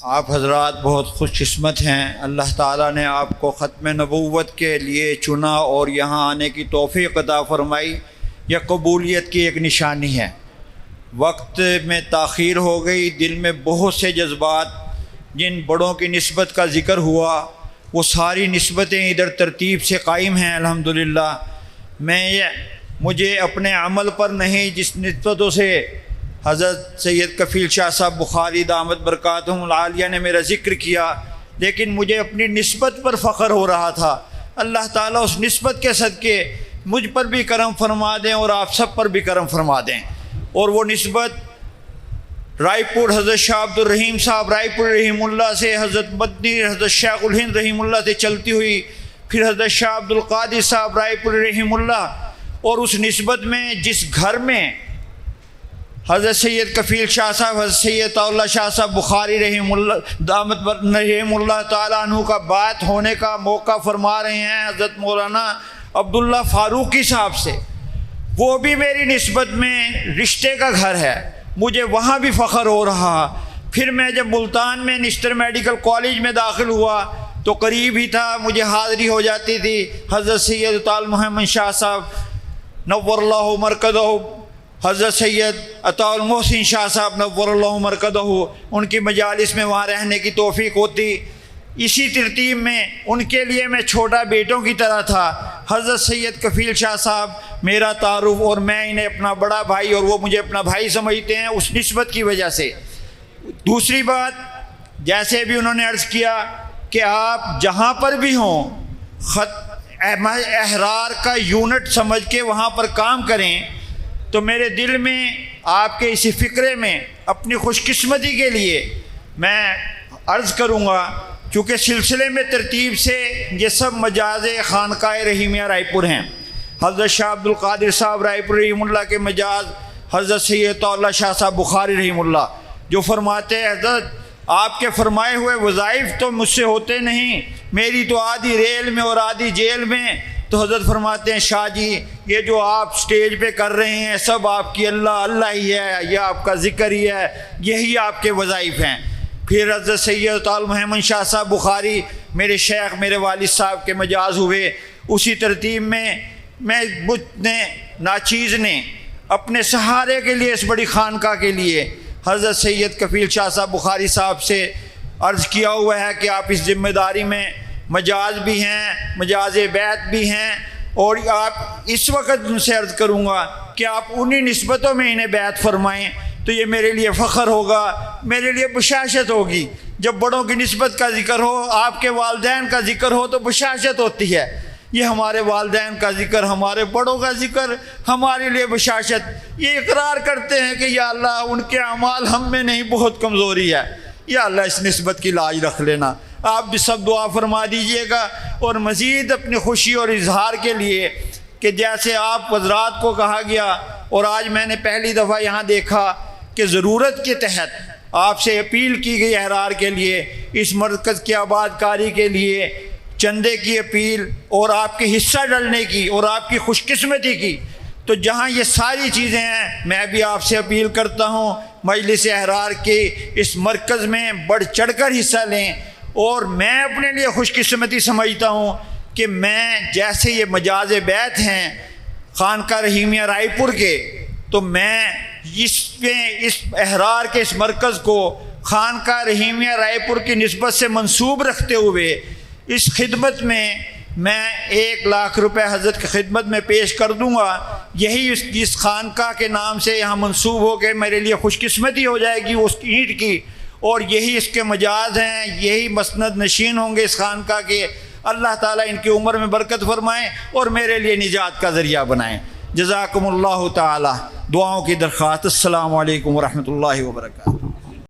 آپ حضرات بہت خوش قسمت ہیں، اللہ تعالیٰ نے آپ کو ختم نبوت کے لیے چنا اور یہاں آنے کی توفیق عطا فرمائی۔ یہ قبولیت کی ایک نشانی ہے۔ وقت میں تاخیر ہو گئی، دل میں بہت سے جذبات، جن بڑوں کی نسبت کا ذکر ہوا وہ ساری نسبتیں ادھر ترتیب سے قائم ہیں الحمدللہ۔ مجھے اپنے عمل پر نہیں، جس نسبتوں سے حضرت سید کفیل شاہ صاحب بخاری دامت برکاتہم العالیہ نے میرا ذکر کیا، لیکن مجھے اپنی نسبت پر فخر ہو رہا تھا۔ اللہ تعالیٰ اس نسبت کے صدقے مجھ پر بھی کرم فرما دیں اور آپ سب پر بھی کرم فرما دیں۔ اور وہ نسبت رائے پور حضرت شاہ عبد الرحیم صاحب رائے پور رحیم اللہ سے، حضرت مدنی حضرت شیخ الہند رحیم اللہ سے چلتی ہوئی، پھر حضرت شاہ عبد القادر صاحب رائے پور رحیم اللہ، اور اس نسبت میں جس گھر میں حضرت سید کفیل شاہ صاحب، حضرت سید اللہ شاہ صاحب بخاری رحیم اللہ دامت رحیم اللہ تعالیٰ عنہ کا بات ہونے کا موقع فرما رہے ہیں حضرت مولانا عبداللہ فاروقی صاحب سے، وہ بھی میری نسبت میں رشتے کا گھر ہے، مجھے وہاں بھی فخر ہو رہا۔ پھر میں جب ملتان میں نشتر میڈیکل کالج میں داخل ہوا تو قریب ہی تھا، مجھے حاضری ہو جاتی تھی۔ حضرت سید طال محمد شاہ صاحب نور اللہ مرکزہ، حضرت سید عطا المحسن شاہ صاحب نور اللہ مرکزہ، ان کی مجالس میں وہاں رہنے کی توفیق ہوتی۔ اسی ترتیب میں ان کے لیے میں چھوٹا بیٹوں کی طرح تھا۔ حضرت سید کفیل شاہ صاحب میرا تعارف، اور میں انہیں اپنا بڑا بھائی اور وہ مجھے اپنا بھائی سمجھتے ہیں اس نسبت کی وجہ سے۔ دوسری بات، جیسے بھی انہوں نے عرض کیا کہ آپ جہاں پر بھی ہوں احرار کا یونٹ سمجھ کے وہاں پر کام کریں، تو میرے دل میں آپ کے اسی فکرے میں اپنی خوش قسمتی کے لیے میں عرض کروں گا، چونکہ سلسلے میں ترتیب سے یہ سب مجاز خانقاہ رحیمیہ رائے پور ہیں۔ حضرت شاہ عبد القادر صاحب رائے پور رحیم اللہ کے مجاز حضرت سید اللہ شاہ صاحب بخاری رحیم اللہ، جو فرماتے ہیں حضرت آپ کے فرمائے ہوئے وظائف تو مجھ سے ہوتے نہیں، میری تو آدھی ریل میں اور آدھی جیل میں۔ تو حضرت فرماتے ہیں شاہ جی یہ جو آپ سٹیج پہ کر رہے ہیں سب آپ کی اللہ اللہ ہی ہے، یہ آپ کا ذکر ہی ہے، یہی آپ کے وظائف ہیں۔ پھر حضرت سید طال محمد شاہ صاحب بخاری میرے شیخ میرے والد صاحب کے مجاز ہوئے۔ اسی ترتیب میں مجھ نے ناچیز نے اپنے سہارے کے لیے اس بڑی خانقاہ کے لیے حضرت سید کفیل شاہ صاحب بخاری صاحب سے عرض کیا ہوا ہے کہ آپ اس ذمہ داری میں مجاز بھی ہیں، مجاز بیعت بھی ہیں، اور آپ اس وقت ان سے عرض کروں گا کہ آپ انہی نسبتوں میں انہیں بیعت فرمائیں، تو یہ میرے لیے فخر ہوگا، میرے لیے بشاشت ہوگی۔ جب بڑوں کی نسبت کا ذکر ہو، آپ کے والدین کا ذکر ہو تو بشاشت ہوتی ہے۔ یہ ہمارے والدین کا ذکر، ہمارے بڑوں کا ذکر ہمارے لیے بشاشت، یہ اقرار کرتے ہیں کہ یا اللہ ان کے اعمال ہم میں نہیں، بہت کمزوری ہے، یا اللہ اس نسبت کی لاج رکھ لینا۔ آپ بھی سب دعا فرما دیجئے گا۔ اور مزید اپنی خوشی اور اظہار کے لیے کہ جیسے آپ حضرات کو کہا گیا، اور آج میں نے پہلی دفعہ یہاں دیکھا کہ ضرورت کے تحت آپ سے اپیل کی گئی احرار کے لیے، اس مرکز کی آباد کاری کے لیے چندے کی اپیل اور آپ کے حصہ ڈلنے کی اور آپ کی خوش قسمتی کی، تو جہاں یہ ساری چیزیں ہیں میں بھی آپ سے اپیل کرتا ہوں مجلس احرار کے اس مرکز میں بڑھ چڑھ کر حصہ لیں۔ اور میں اپنے لیے خوش قسمتی سمجھتا ہوں کہ میں جیسے یہ مجاز بیعت ہیں خانقاہ رحیمیہ رائے پور کے، تو میں اس احرار کے اس مرکز کو خانقاہ رحیمیہ رائے پور کی نسبت سے منسوب رکھتے ہوئے اس خدمت میں 1 لاکھ روپے حضرت کی خدمت میں پیش کر دوں گا۔ یہی اس خانقاہ کے نام سے یہاں منسوب ہو کے میرے لیے خوش قسمتی ہو جائے گی اس اینٹ کی، اور یہی اس کے مجاز ہیں، یہی مسند نشین ہوں گے اس خانقاہ کے۔ اللہ تعالیٰ ان کی عمر میں برکت فرمائیں اور میرے لیے نجات کا ذریعہ بنائیں۔ جزاکم اللہ تعالی۔ دعاؤں کی درخواست۔ السلام علیکم ورحمۃ اللہ وبرکاتہ۔